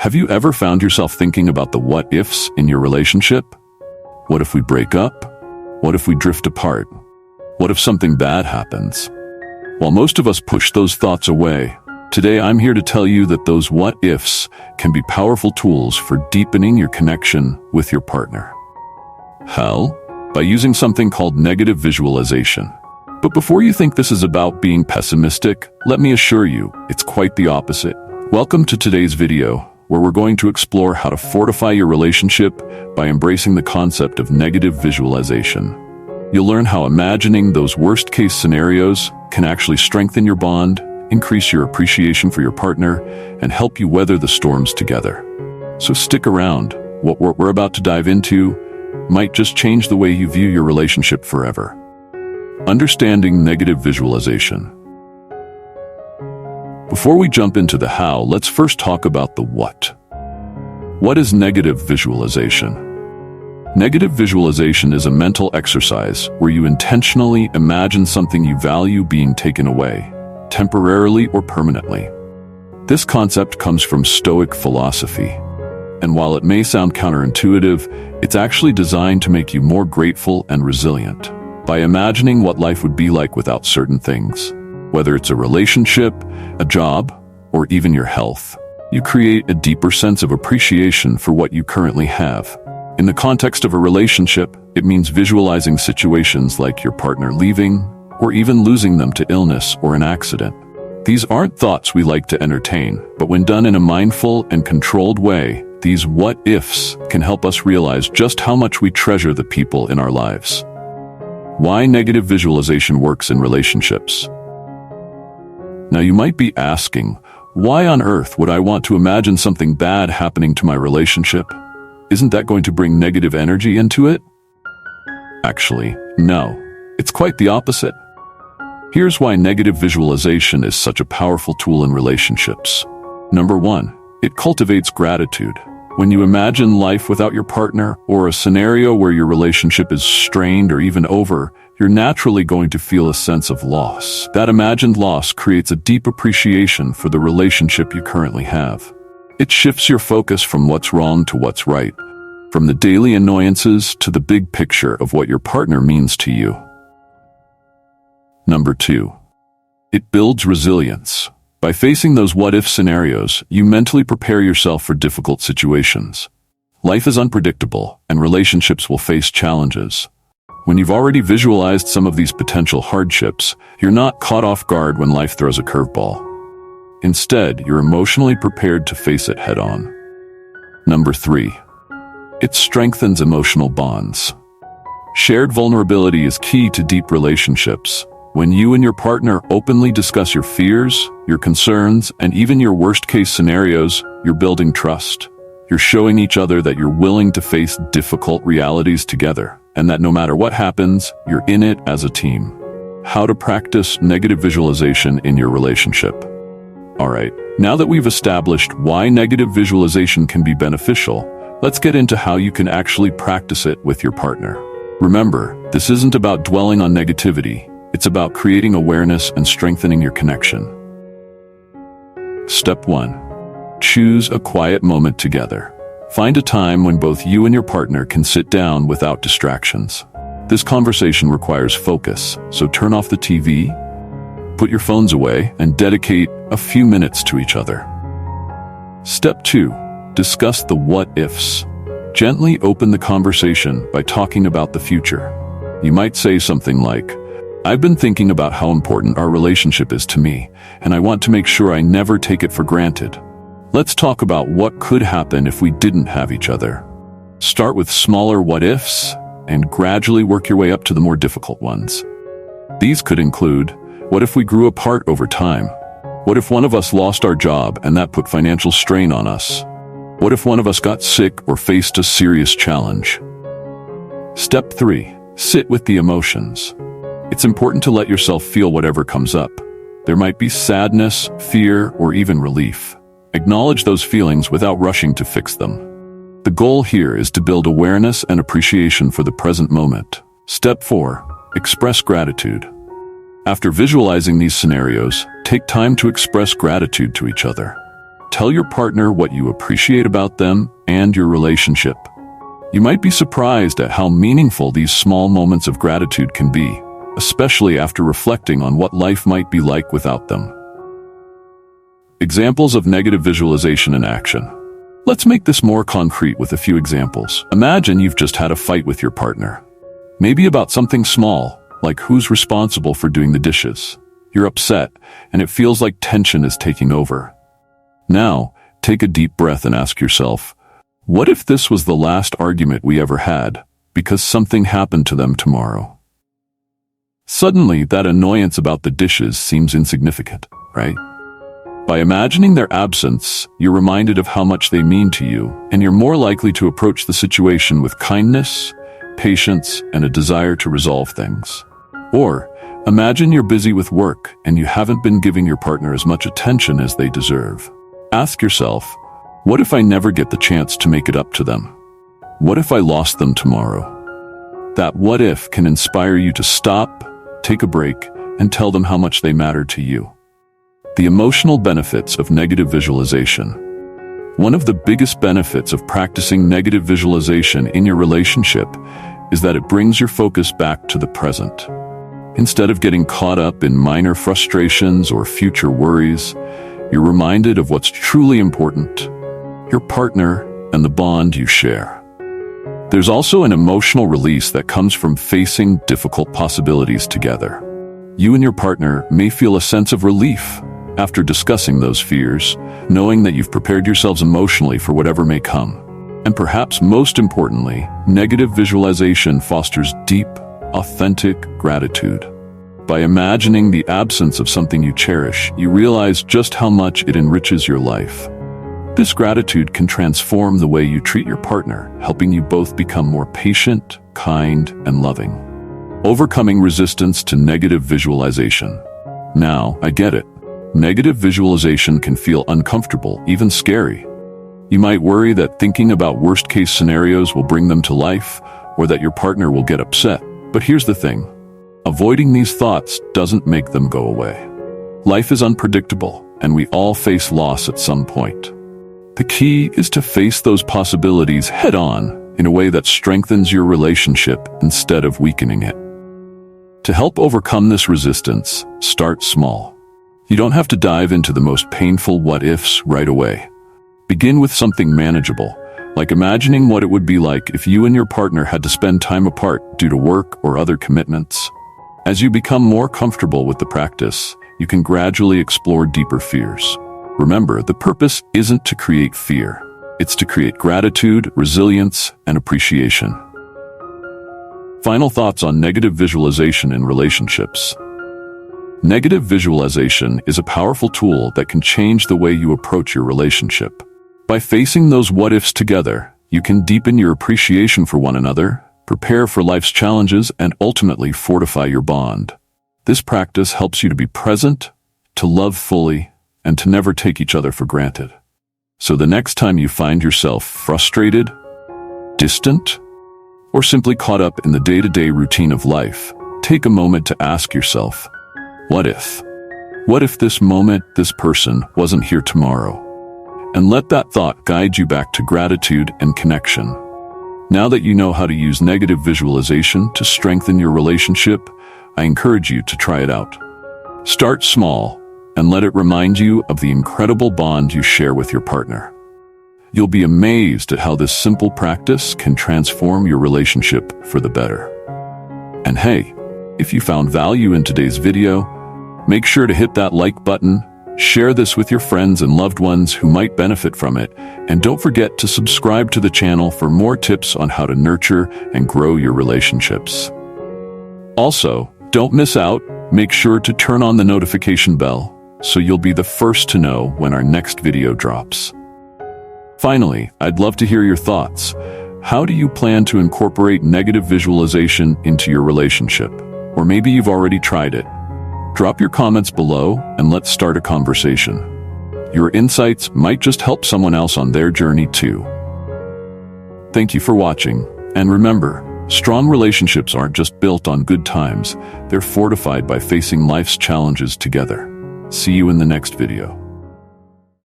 Have you ever found yourself thinking about the what-ifs in your relationship? What if we break up? What if we drift apart? What if something bad happens? While most of us push those thoughts away, today I'm here to tell you that those what-ifs can be powerful tools for deepening your connection with your partner. How? By using something called negative visualization. But before you think this is about being pessimistic, let me assure you, it's quite the opposite. Welcome to today's video, where we're going to explore how to fortify your relationship by embracing the concept of negative visualization. You'll learn how imagining those worst-case scenarios can actually strengthen your bond, increase your appreciation for your partner, and help you weather the storms together. So stick around. What we're about to dive into might just change the way you view your relationship forever. Understanding negative visualization. Before we jump into the how, let's first talk about the what. What is negative visualization? Negative visualization is a mental exercise where you intentionally imagine something you value being taken away, temporarily or permanently. This concept comes from Stoic philosophy, and while it may sound counterintuitive, it's actually designed to make you more grateful and resilient. By imagining what life would be like without certain things, whether it's a relationship, a job, or even your health, you create a deeper sense of appreciation for what you currently have. In the context of a relationship, it means visualizing situations like your partner leaving, or even losing them to illness or an accident. These aren't thoughts we like to entertain, but when done in a mindful and controlled way, these what-ifs can help us realize just how much we treasure the people in our lives. Why negative visualization works in relationships. Now you might be asking, why on earth would I want to imagine something bad happening to my relationship? Isn't that going to bring negative energy into it? Actually, no. It's quite the opposite. Here's why negative visualization is such a powerful tool in relationships. Number 1, it cultivates gratitude. When you imagine life without your partner, or a scenario where your relationship is strained or even over, you're naturally going to feel a sense of loss. That imagined loss creates a deep appreciation for the relationship you currently have. It shifts your focus from what's wrong to what's right, from the daily annoyances to the big picture of what your partner means to you. Number 2, it builds resilience. By facing those what-if scenarios, you mentally prepare yourself for difficult situations. Life is unpredictable, and relationships will face challenges. When you've already visualized some of these potential hardships, you're not caught off guard when life throws a curveball. Instead, you're emotionally prepared to face it head-on. Number 3, it strengthens emotional bonds. Shared vulnerability is key to deep relationships. When you and your partner openly discuss your fears, your concerns, and even your worst-case scenarios, you're building trust. You're showing each other that you're willing to face difficult realities together, and that no matter what happens, you're in it as a team. How to practice negative visualization in your relationship. Alright, now that we've established why negative visualization can be beneficial, let's get into how you can actually practice it with your partner. Remember, this isn't about dwelling on negativity. It's about creating awareness and strengthening your connection. Step 1. Choose a quiet moment together. Find a time when both you and your partner can sit down without distractions. This conversation requires focus, so turn off the TV, put your phones away, and dedicate a few minutes to each other. Step 2. Discuss the what-ifs. Gently open the conversation by talking about the future. You might say something like, I've been thinking about how important our relationship is to me, and I want to make sure I never take it for granted. Let's talk about what could happen if we didn't have each other. Start with smaller what-ifs, and gradually work your way up to the more difficult ones. These could include, what if we grew apart over time? What if one of us lost our job and that put financial strain on us? What if one of us got sick or faced a serious challenge? Step 3. Sit with the emotions. It's important to let yourself feel whatever comes up. There might be sadness, fear, or even relief. Acknowledge those feelings without rushing to fix them. The goal here is to build awareness and appreciation for the present moment. Step 4. Express gratitude. After visualizing these scenarios, take time to express gratitude to each other. Tell your partner what you appreciate about them and your relationship. You might be surprised at how meaningful these small moments of gratitude can be, especially after reflecting on what life might be like without them. Examples of negative visualization in action. Let's make this more concrete with a few examples. Imagine you've just had a fight with your partner. Maybe about something small, like who's responsible for doing the dishes. You're upset, and it feels like tension is taking over. Now, take a deep breath and ask yourself, what if this was the last argument we ever had, because something happened to them tomorrow? Suddenly, that annoyance about the dishes seems insignificant, right? By imagining their absence, you're reminded of how much they mean to you, and you're more likely to approach the situation with kindness, patience, and a desire to resolve things. Or, imagine you're busy with work and you haven't been giving your partner as much attention as they deserve. Ask yourself, what if I never get the chance to make it up to them? What if I lost them tomorrow? That what if can inspire you to stop, take a break, and tell them how much they matter to you. The emotional benefits of negative visualization. One of the biggest benefits of practicing negative visualization in your relationship is that it brings your focus back to the present. Instead of getting caught up in minor frustrations or future worries, you're reminded of what's truly important, your partner and the bond you share. There's also an emotional release that comes from facing difficult possibilities together. You and your partner may feel a sense of relief after discussing those fears, knowing that you've prepared yourselves emotionally for whatever may come. And perhaps most importantly, negative visualization fosters deep, authentic gratitude. By imagining the absence of something you cherish, you realize just how much it enriches your life. This gratitude can transform the way you treat your partner, helping you both become more patient, kind, and loving. Overcoming resistance to negative visualization. Now, I get it. Negative visualization can feel uncomfortable, even scary. You might worry that thinking about worst-case scenarios will bring them to life, or that your partner will get upset. But here's the thing. Avoiding these thoughts doesn't make them go away. Life is unpredictable, and we all face loss at some point. The key is to face those possibilities head-on in a way that strengthens your relationship instead of weakening it. To help overcome this resistance, start small. You don't have to dive into the most painful what-ifs right away. Begin with something manageable, like imagining what it would be like if you and your partner had to spend time apart due to work or other commitments. As you become more comfortable with the practice, you can gradually explore deeper fears. Remember, the purpose isn't to create fear. It's to create gratitude, resilience, and appreciation. Final thoughts on negative visualization in relationships. Negative visualization is a powerful tool that can change the way you approach your relationship. By facing those what-ifs together, you can deepen your appreciation for one another, prepare for life's challenges, and ultimately fortify your bond. This practice helps you to be present, to love fully, and to never take each other for granted. So the next time you find yourself frustrated, distant, or simply caught up in the day-to-day routine of life, take a moment to ask yourself, what if? What if this moment, this person, wasn't here tomorrow? And let that thought guide you back to gratitude and connection. Now that you know how to use negative visualization to strengthen your relationship, I encourage you to try it out. Start small and let it remind you of the incredible bond you share with your partner. You'll be amazed at how this simple practice can transform your relationship for the better. And hey, if you found value in today's video, make sure to hit that like button, share this with your friends and loved ones who might benefit from it, and don't forget to subscribe to the channel for more tips on how to nurture and grow your relationships. Also, don't miss out. Make sure to turn on the notification bell so you'll be the first to know when our next video drops. Finally, I'd love to hear your thoughts. How do you plan to incorporate negative visualization into your relationship? Or maybe you've already tried it. Drop your comments below and let's start a conversation. Your insights might just help someone else on their journey too. Thank you for watching, and remember, strong relationships aren't just built on good times, they're fortified by facing life's challenges together. See you in the next video.